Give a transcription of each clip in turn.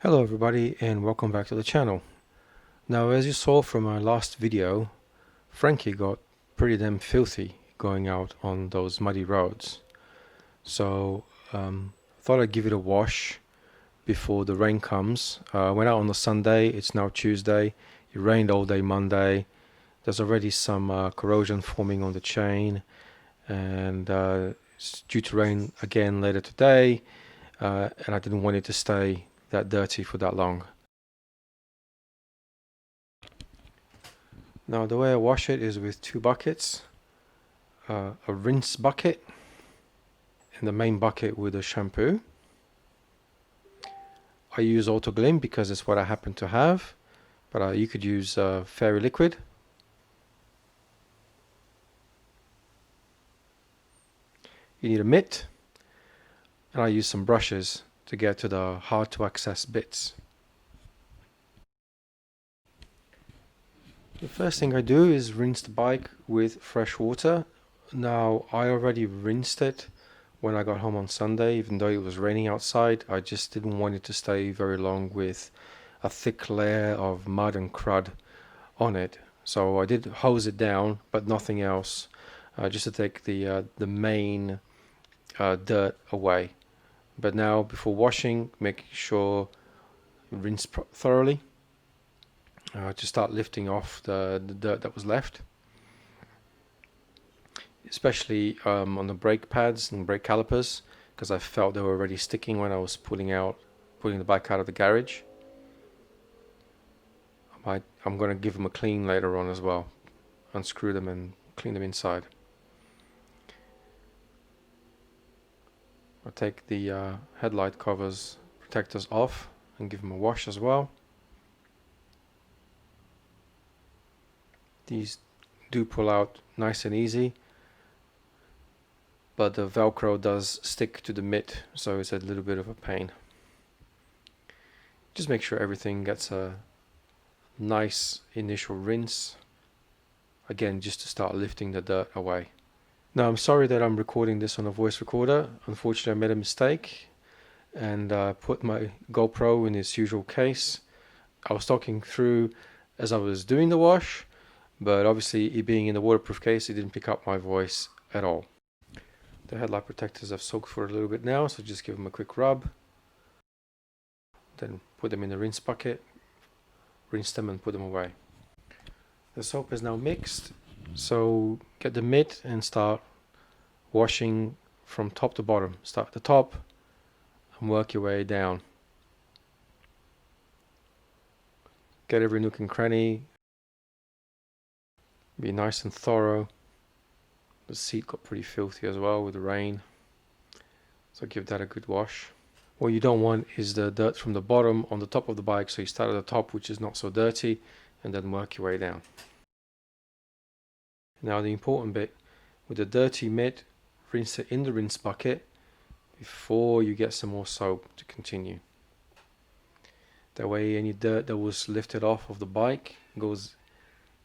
Hello everybody and welcome back to the channel. Now, as you saw from my last video, Frankie got pretty damn filthy going out on those muddy roads. So thought I'd give it a wash before the rain comes. Went out on the Sunday, it's now Tuesday. It rained all day Monday. There's already some corrosion forming on the chain, and it's due to rain again later today, and I didn't want it to stay that dirty for that long. Now the way I wash it is with two buckets, a rinse bucket and the main bucket with the shampoo. I use HOWTO because it's what I happen to have, but you could use Fairy Liquid. You need a mitt, and I use some brushes to get to the hard to access bits. The first thing I do is rinse the bike with fresh water. Now, I already rinsed it when I got home on Sunday, even though it was raining outside. I just didn't want it to stay very long with a thick layer of mud and crud on it. So I did hose it down, but nothing else, just to take the main dirt away. But now, before washing, make sure you rinse thoroughly. To start lifting off the dirt that was left, especially on the brake pads and brake calipers, because I felt they were already sticking when I was pulling the bike out of the garage. I'm going to give them a clean later on as well, unscrew them and clean them inside. I'll take the headlight covers protectors off and give them a wash as well. These do pull out nice and easy, but the Velcro does stick to the mitt, so it's a little bit of a pain. Just make sure everything gets a nice initial rinse, again just to start lifting the dirt away. Now, I'm sorry that I'm recording this on a voice recorder. Unfortunately, I made a mistake and put my GoPro in its usual case. I was talking through as I was doing the wash, but obviously it being in the waterproof case, it didn't pick up my voice at all. The headlight protectors have soaked for a little bit now, so just give them a quick rub. Then put them in the rinse bucket, rinse them and put them away. The soap is now mixed, so get the mitt and start washing from top to bottom. Start at the top and work your way down. Get every nook and cranny. Be nice and thorough. The seat got pretty filthy as well with the rain, so give that a good wash. What you don't want is the dirt from the bottom on the top of the bike, so you start at the top, which is not so dirty, and then work your way down. Now the important bit, with the dirty mitt, rinse it in the rinse bucket before you get some more soap to continue. That way any dirt that was lifted off of the bike goes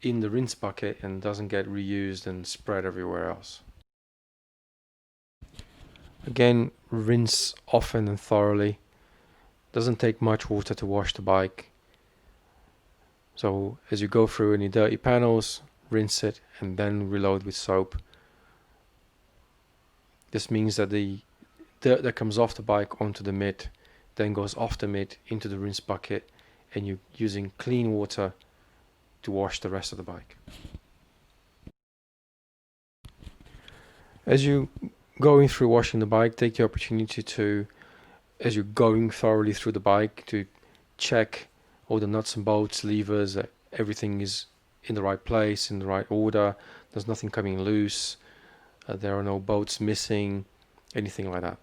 in the rinse bucket and doesn't get reused and spread everywhere else. Again, rinse often and thoroughly. Doesn't take much water to wash the bike. So as you go through any dirty panels, rinse it and then reload with soap. This means that the dirt that comes off the bike onto the mitt then goes off the mitt into the rinse bucket, and you're using clean water to wash the rest of the bike. As you going through washing the bike, take the opportunity to, as you're going thoroughly through the bike, to check all the nuts and bolts, levers, that everything is in the right place, in the right order. There's nothing coming loose. There are no bolts missing, anything like that.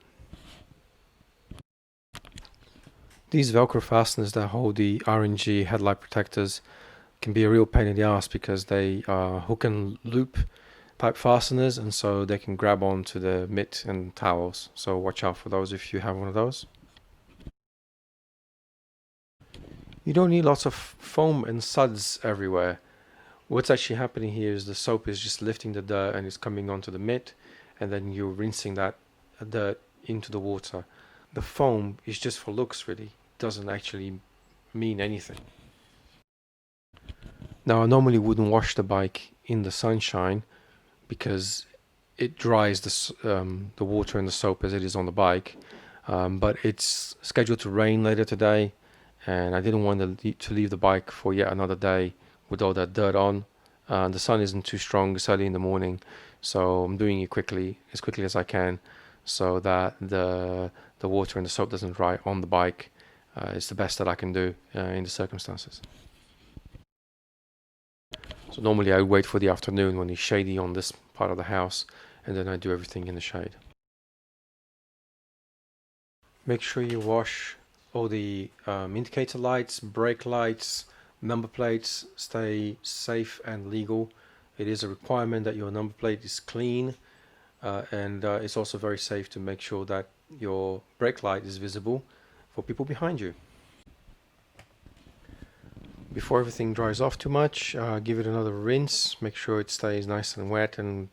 These Velcro fasteners that hold the RNG headlight protectors can be a real pain in the ass because they are hook and loop type fasteners, and so they can grab onto the mitt and towels. So watch out for those if you have one of those. You don't need lots of foam and suds everywhere. What's actually happening here is the soap is just lifting the dirt and it's coming onto the mitt, and then you're rinsing that dirt into the water. The foam is just for looks, really. doesn't actually mean anything. Now I normally wouldn't wash the bike in the sunshine because it dries the water and the soap as it is on the bike, but it's scheduled to rain later today, and I didn't want to leave the bike for yet another day with all that dirt on. The sun isn't too strong, it's early in the morning, so I'm doing it as quickly as I can, so that the water and the soap doesn't dry on the bike. It's the best that I can do in the circumstances. So normally I wait for the afternoon when it's shady on this part of the house, and then I do everything in the shade. Make sure you wash all the indicator lights, brake lights, number plates. Stay safe and legal. It is a requirement that your number plate is clean, and it's also very safe to make sure that your brake light is visible for people behind you. Before everything dries off too much, give it another rinse. Make sure it stays nice and wet and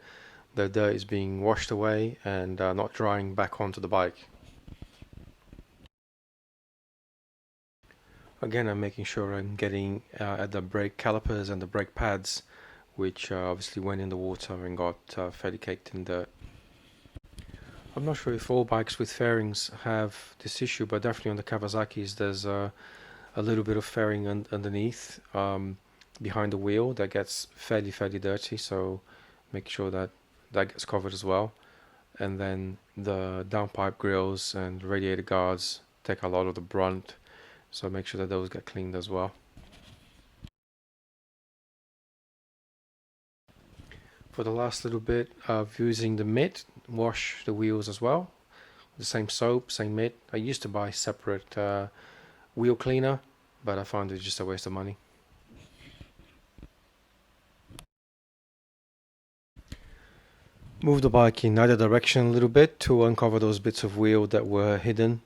the dirt is being washed away and not drying back onto the bike. Again, I'm making sure I'm getting at the brake calipers and the brake pads, which obviously went in the water and got fairly caked in dirt. I'm not sure if all bikes with fairings have this issue, but definitely on the Kawasaki's there's a little bit of fairing underneath behind the wheel that gets fairly dirty, so make sure that that gets covered as well. And then the downpipe grills and radiator guards take a lot of the brunt, so make sure that those get cleaned as well. For the last little bit of using the mitt, wash the wheels as well. The same soap, same mitt. I used to buy separate wheel cleaner, but I found it just a waste of money. Move the bike in either direction a little bit to uncover those bits of wheel that were hidden.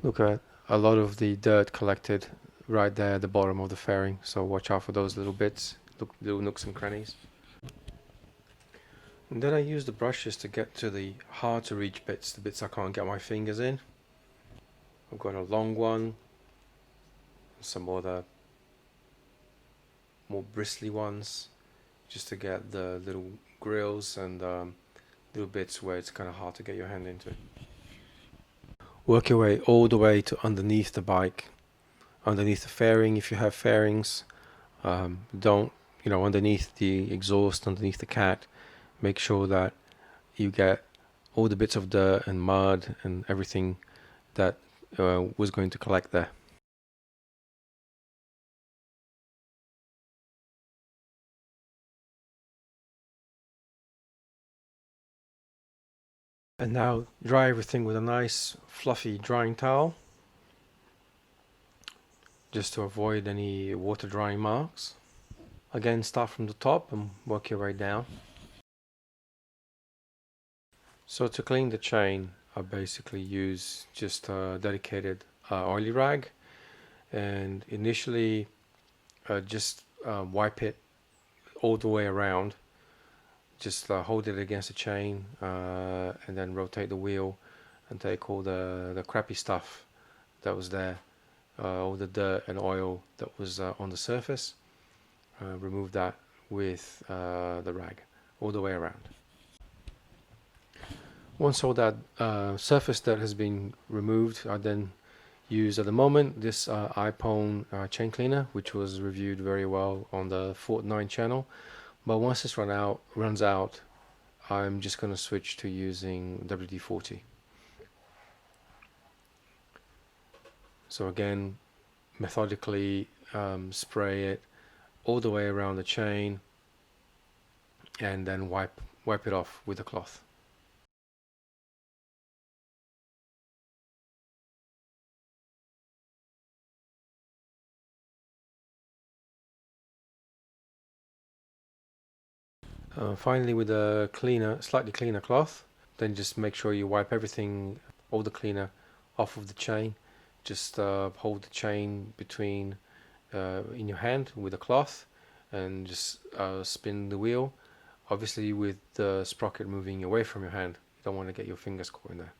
Look at a lot of the dirt collected right there at the bottom of the fairing, so watch out for those little bits, little nooks and crannies. And then I use the brushes to get to the hard to reach bits, the bits I can't get my fingers in. I've got a long one, some other more bristly ones, just to get the little grills and little bits where it's kind of hard to get your hand into. Work your way all the way to underneath the bike, underneath the fairing if you have fairings. Don't, underneath the exhaust, underneath the cat. Make sure that you get all the bits of dirt and mud and everything that was going to collect there. And now dry everything with a nice fluffy drying towel, just to avoid any water drying marks. Again, start from the top and work your way down. So to clean the chain, I basically use just a dedicated oily rag, and initially just wipe it all the way around. Just hold it against the chain and then rotate the wheel and take all the crappy stuff that was there, all the dirt and oil that was on the surface. Remove that with the rag all the way around. Once all that surface dirt has been removed, I then use at the moment this iPhone chain cleaner, which was reviewed very well on the Fortnite channel. But once this runs out, I'm just going to switch to using WD-40. So again, methodically spray it all the way around the chain, and then wipe it off with a cloth. Finally, with a slightly cleaner cloth, then just make sure you wipe everything, all the cleaner, off of the chain. Just hold the chain between in your hand with a cloth, and just spin the wheel. Obviously, with the sprocket moving away from your hand, you don't want to get your fingers caught in there.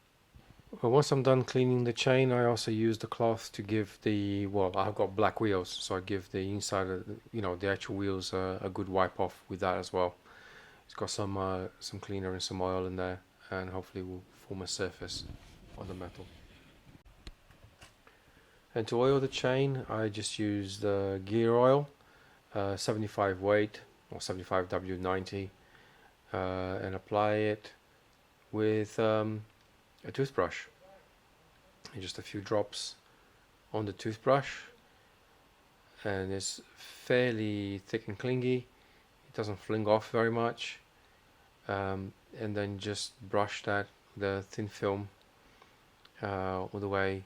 Well, once I'm done cleaning the chain, I also use the cloth to give the, well, I've got black wheels, so I give the inside of, the actual wheels a good wipe off with that as well. It's got some cleaner and some oil in there, and hopefully will form a surface on the metal. And to oil the chain, I just use the gear oil, 75 weight or 75W90, and apply it with a toothbrush. And just a few drops on the toothbrush, and it's fairly thick and clingy. It doesn't fling off very much, and then just brush the thin film all the way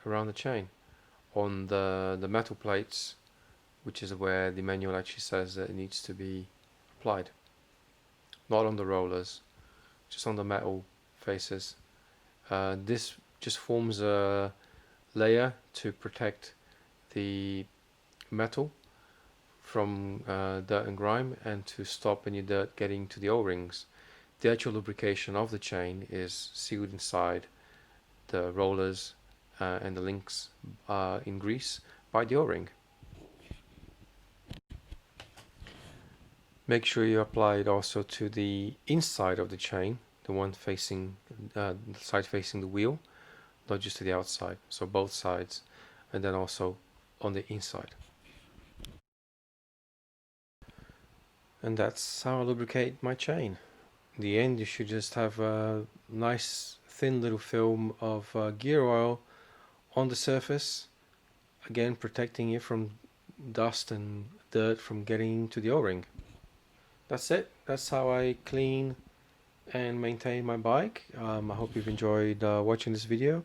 around the chain on the metal plates, which is where the manual actually says that it needs to be applied, not on the rollers, just on the metal faces. This just forms a layer to protect the metal from dirt and grime, and to stop any dirt getting to the O-rings. The actual lubrication of the chain is sealed inside the rollers and the links in grease by the O-ring. Make sure you apply it also to the inside of the chain, the one facing the side facing the wheel, not just to the outside, so both sides, and then also on the inside. And that's how I lubricate my chain. In the end, you should just have a nice thin little film of gear oil on the surface, again protecting it from dust and dirt from getting to the O-ring. That's it. That's how I clean and maintain my bike. I hope you've enjoyed watching this video.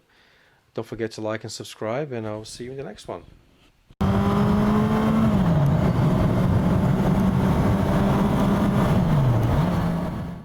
Don't forget to like and subscribe, and I'll see you in the next one.